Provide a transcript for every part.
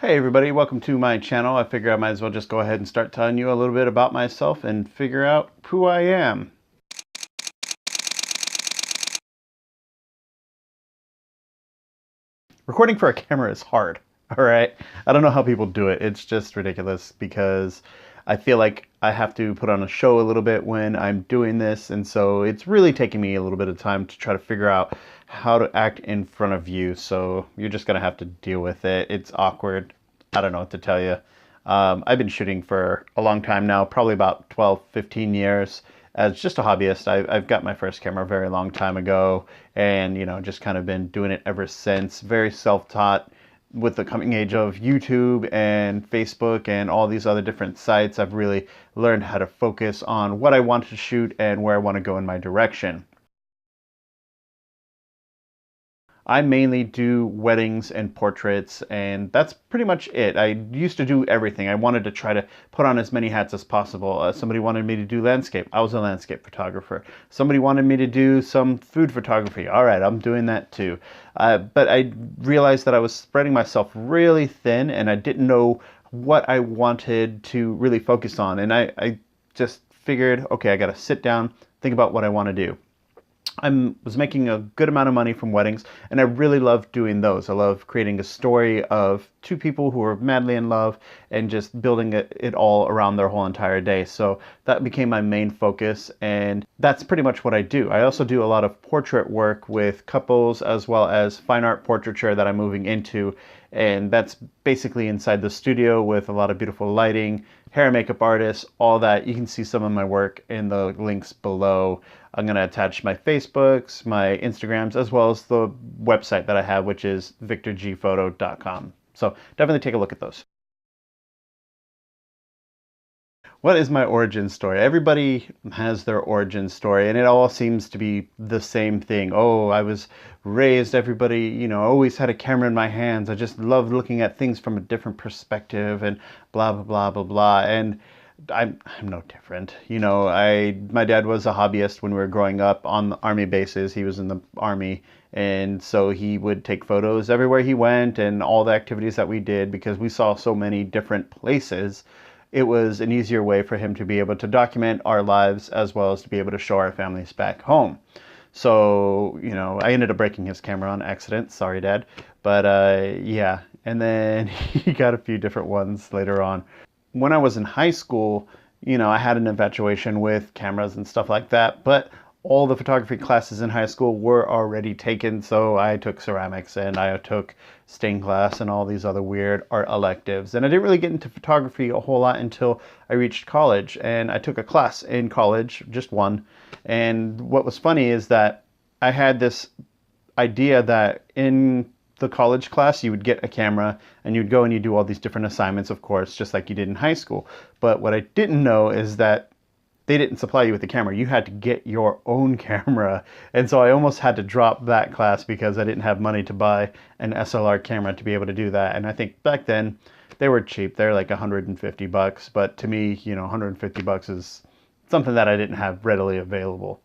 Hey everybody, welcome to my channel. I figure I might as well just go ahead and start telling you a little bit about myself and figure out who I am. Recording for a camera is hard, all right? I don't know how people do it. It's just ridiculous because I feel like I have to put on a show a little bit when I'm doing this, and so it's really taking me a little bit of time to try to figure out how to act in front of you, so you're just gonna have to deal with it. It's awkward. I don't know what to tell you. I've been shooting for a long time now, probably about 12, 15 years as just a hobbyist. I've got my first camera a very long time ago and, just kind of been doing it ever since. Very self-taught. With the coming age of YouTube and Facebook and all these other different sites, I've really learned how to focus on what I want to shoot and where I want to go in my direction. I mainly do weddings and portraits, and that's pretty much it. I used to do everything. I wanted to try to put on as many hats as possible. Somebody wanted me to do landscape. I was a landscape photographer. Somebody wanted me to do some food photography. All right, I'm doing that too. But I realized that I was spreading myself really thin, and I didn't know what I wanted to really focus on. And I just figured, okay, I got to sit down, think about what I want to do. I was making a good amount of money from weddings, and I really love doing those. I love creating a story of two people who are madly in love and just building it all around their whole entire day. So that became my main focus, and that's pretty much what I do. I also do a lot of portrait work with couples as well as fine art portraiture that I'm moving into, and that's basically inside the studio with a lot of beautiful lighting, hair and makeup artists, all that. You can see some of my work in the links below. I'm going to attach my Facebooks, my Instagrams, as well as the website that I have, which is victorgphoto.com. So definitely take a look at those. What is my origin story? Everybody has their origin story, and it all seems to be the same thing. Oh, I was raised, everybody, always had a camera in my hands. I just loved looking at things from a different perspective and blah, blah, blah, blah, blah. And I'm no different. My dad was a hobbyist when we were growing up on the army bases. He was in the army, and so he would take photos everywhere he went and all the activities that we did because we saw so many different places. It was an easier way for him to be able to document our lives as well as to be able to show our families back home. So, I ended up breaking his camera on accident. Sorry, Dad. But yeah, and then he got a few different ones later on. When I was in high school, I had an infatuation with cameras and stuff like that, but all the photography classes in high school were already taken, so I took ceramics and I took stained glass and all these other weird art electives. And I didn't really get into photography a whole lot until I reached college, and I took a class in college, just one. And what was funny is that I had this idea that in the college class you would get a camera and you'd go and you do all these different assignments, of course, just like you did in high school. But what I didn't know is that they didn't supply you with the camera. You had to get your own camera. And so I almost had to drop that class because I didn't have money to buy an SLR camera to be able to do that. And I think back then they were cheap. They're like 150 bucks. But to me, 150 bucks is something that I didn't have readily available.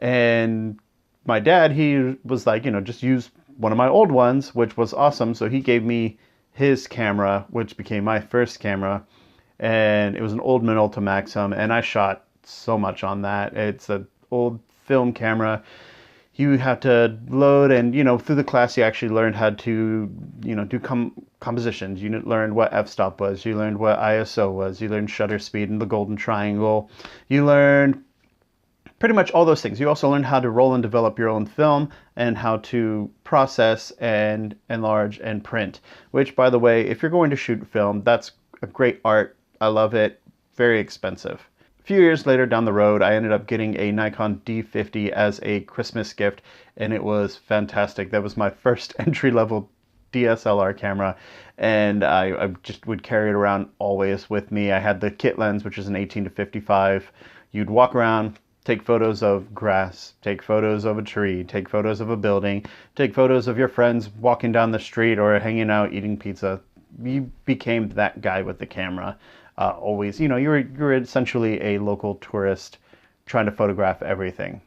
And my dad, he was like, just use one of my old ones, which was awesome. So he gave me his camera, which became my first camera. And it was an old Minolta Maxxum, and I shot so much on that. It's an old film camera. You have to load, and through the class you actually learned how to do compositions. You learned what f-stop was, you learned what ISO was, you learned shutter speed and the golden triangle, you learned pretty much all those things. You also learned how to roll and develop your own film and how to process and enlarge and print, which, by the way, if you're going to shoot film, that's a great art. I love it. Very expensive. A few years later down the road, I ended up getting a Nikon D50 as a Christmas gift, and it was fantastic. That was my first entry-level DSLR camera, and I just would carry it around always with me. I had the kit lens, which is an 18 to 55. You'd walk around, take photos of grass, take photos of a tree, take photos of a building, take photos of your friends walking down the street or hanging out eating pizza. You became that guy with the camera. Always, you're essentially a local tourist trying to photograph everything.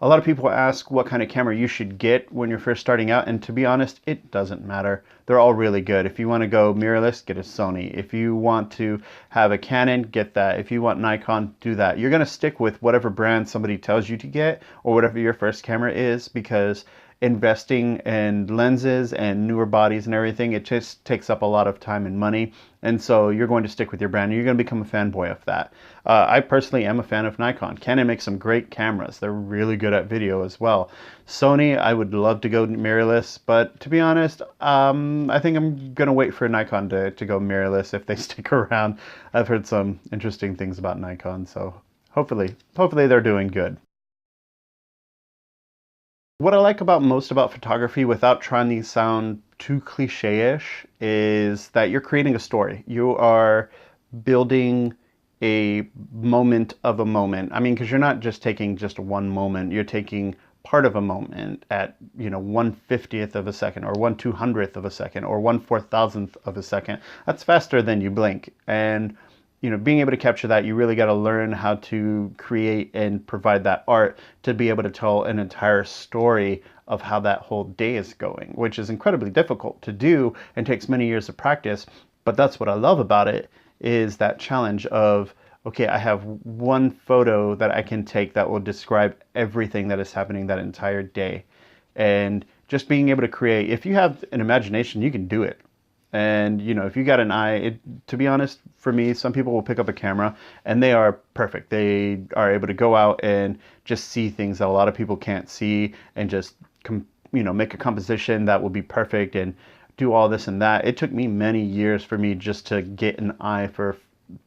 A lot of people ask what kind of camera you should get when you're first starting out, and to be honest, it doesn't matter. They're all really good. If you want to go mirrorless, get a Sony. If you want to have a Canon, get that. If you want Nikon, do that. You're going to stick with whatever brand somebody tells you to get, or whatever your first camera is, because investing in lenses and newer bodies and everything, it just takes up a lot of time and money. And so you're going to stick with your brand and you're going to become a fanboy of that. I personally am a fan of Nikon. Canon makes some great cameras. They're really good at video as well. Sony, I would love to go mirrorless, but to be honest, I think I'm going to wait for Nikon to go mirrorless if they stick around. I've heard some interesting things about Nikon, so hopefully they're doing good. What I like most about photography, without trying to sound too cliche-ish, is that you're creating a story. You are building a moment of a moment. I mean, because you're not just taking just one moment, you're taking part of a moment at, 1/50th of a second, or 1/200th of a second, or 1/4000th of a second. That's faster than you blink. And being able to capture that, you really got to learn how to create and provide that art to be able to tell an entire story of how that whole day is going, which is incredibly difficult to do and takes many years of practice. But that's what I love about it, is that challenge of, okay, I have one photo that I can take that will describe everything that is happening that entire day. And just being able to create, if you have an imagination, you can do it. And, if you got an eye, to be honest, for me, some people will pick up a camera and they are perfect. They are able to go out and just see things that a lot of people can't see, and just, make a composition that will be perfect and do all this and that. It took me many years for me just to get an eye for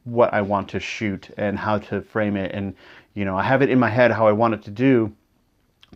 what I want to shoot and how to frame it. And, I have it in my head how I want it to do,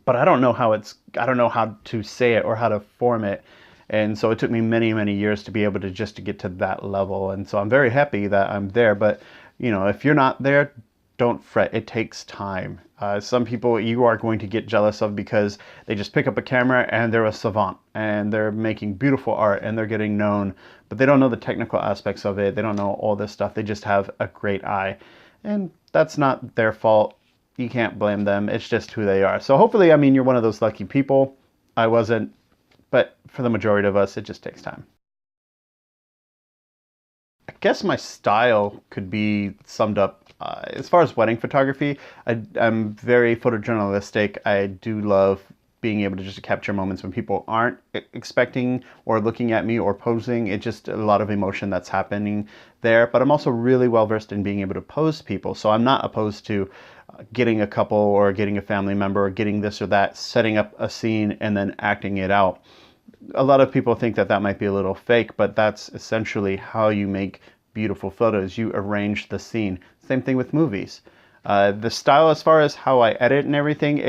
but I don't know how to say it or how to form it. And so it took me many, many years to be able to get to that level. And so I'm very happy that I'm there. But, if you're not there, don't fret. It takes time. Some people you are going to get jealous of because they just pick up a camera and they're a savant and they're making beautiful art and they're getting known, but they don't know the technical aspects of it. They don't know all this stuff. They just have a great eye. And that's not their fault. You can't blame them. It's just who they are. So hopefully, you're one of those lucky people. I wasn't. But for the majority of us, it just takes time. I guess my style could be summed up as far as wedding photography. I'm very photojournalistic. I do love being able to just capture moments when people aren't expecting or looking at me or posing. It's just a lot of emotion that's happening there. But I'm also really well versed in being able to pose people. So I'm not opposed to getting a couple or getting a family member or getting this or that, setting up a scene and then acting it out. A lot of people think that might be a little fake, but that's essentially how you make beautiful photos. You arrange the scene. Same thing with movies. The style, as far as how I edit and everything,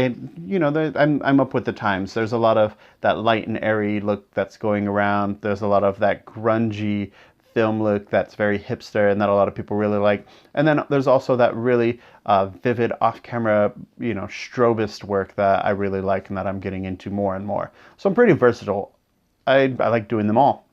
I'm up with the times. There's a lot of that light and airy look that's going around. There's a lot of that grungy film look that's very hipster and that a lot of people really like. And then there's also that really vivid off-camera, strobist work that I really like and that I'm getting into more and more. So I'm pretty versatile. I like doing them all.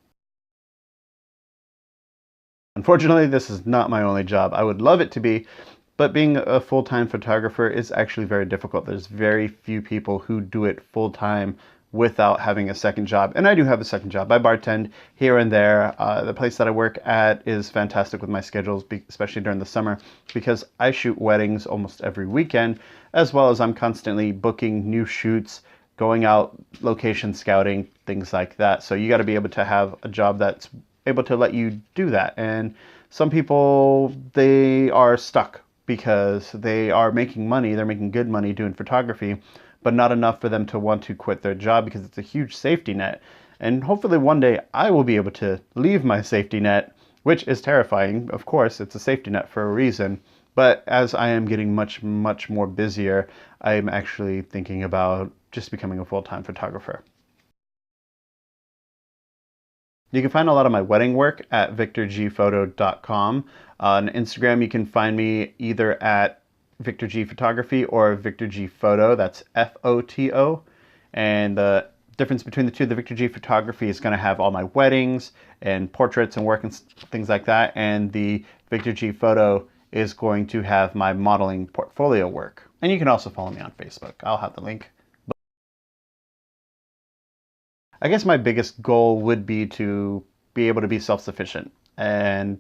Unfortunately, this is not my only job. I would love it to be, but being a full-time photographer is actually very difficult. There's very few people who do it full-time without having a second job. And I do have a second job. I bartend here and there. The place that I work at is fantastic with my schedules, especially during the summer, because I shoot weddings almost every weekend, as well as I'm constantly booking new shoots, going out location scouting, things like that. So you got to be able to have a job that's able to let you do that. And some people, they are stuck because they are making money, they're making good money doing photography, but not enough for them to want to quit their job because it's a huge safety net. And hopefully one day I will be able to leave my safety net, which is terrifying. Of course, it's a safety net for a reason. But as I am getting much, much more busier, I'm actually thinking about just becoming a full-time photographer. You can find a lot of my wedding work at victorgphoto.com. On Instagram, you can find me either at Victor G Photography or Victor G Photo. That's Photo. And the difference between the two, the Victor G Photography is going to have all my weddings and portraits and work and things like that. And the Victor G Photo is going to have my modeling portfolio work. And you can also follow me on Facebook. I'll have the link. I guess my biggest goal would be to be able to be self-sufficient and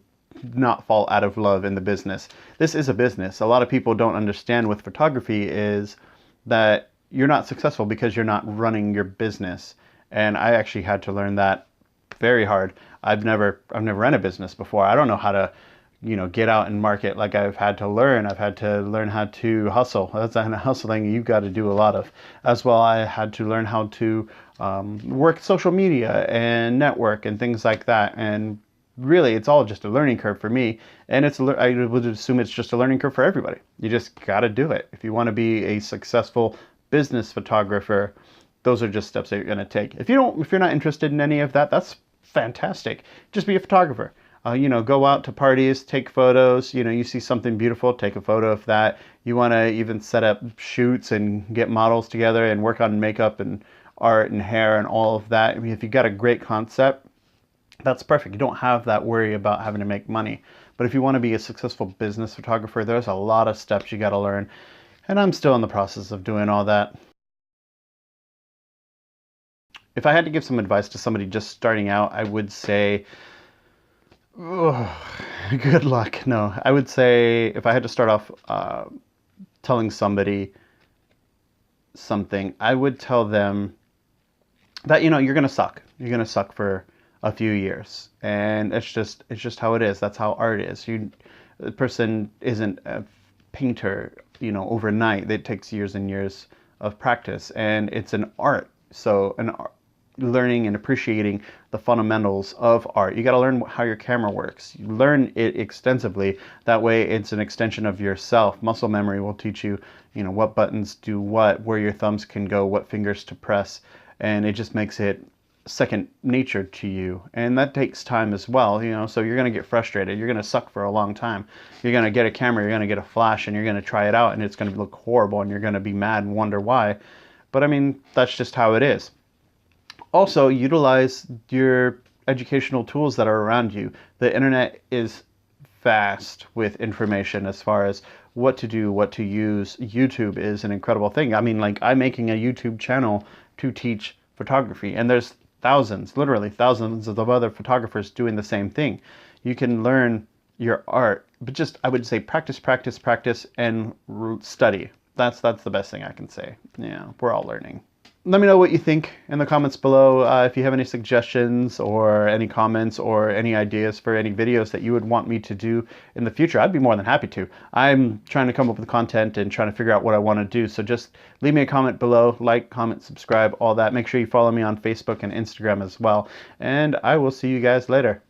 not fall out of love in the business. This is a business. A lot of people don't understand with photography is that you're not successful because you're not running your business. And I actually had to learn that very hard. I've never run a business before. I don't know how to, get out and market like I've had to learn. I've had to learn how to hustle. That's kind of hustling you've got to do a lot of. As well, I had to learn how to work social media and network and things like that. And really, it's all just a learning curve for me. And I would assume it's just a learning curve for everybody. You just got to do it. If you want to be a successful business photographer, those are just steps that you're going to take. If you're not interested in any of that, that's fantastic. Just be a photographer. Go out to parties, take photos. You see something beautiful, take a photo of that. You want to even set up shoots and get models together and work on makeup and art and hair and all of that. I mean, if you got a great concept, that's perfect. You don't have that worry about having to make money. But if you want to be a successful business photographer, there's a lot of steps you got to learn. And I'm still in the process of doing all that. If I had to give some advice to somebody just starting out, I would say, good luck. No, I would say if I had to start off telling somebody something, I would tell them that, you're going to suck. You're going to suck for a few years. And it's just how it is. That's how art is. The person isn't a painter, overnight. It takes years and years of practice, and it's an art. So learning and appreciating the fundamentals of art. You got to learn how your camera works. You learn it extensively. That way it's an extension of yourself. Muscle memory will teach you, what buttons do what, where your thumbs can go, what fingers to press, and it just makes it second nature to you. And that takes time as well, so you're going to get frustrated. You're going to suck for a long time. You're going to get a camera, you're going to get a flash, and you're going to try it out, and it's going to look horrible, and you're going to be mad and wonder why. But I mean, that's just how it is. Also, utilize your educational tools that are around you. The internet is vast with information as far as what to do, what to use. YouTube is an incredible thing. I mean, like, I'm making a YouTube channel to teach photography, and there's thousands, literally thousands of other photographers doing the same thing. You can learn your art, but just, I would say, practice, practice, practice, and study. That's the best thing I can say. Yeah, we're all learning. Let me know what you think in the comments below. If you have any suggestions or any comments or any ideas for any videos that you would want me to do in the future, I'd be more than happy to. I'm trying to come up with content and trying to figure out what I want to do. So just leave me a comment below, like, comment, subscribe, all that. Make sure you follow me on Facebook and Instagram as well. And I will see you guys later.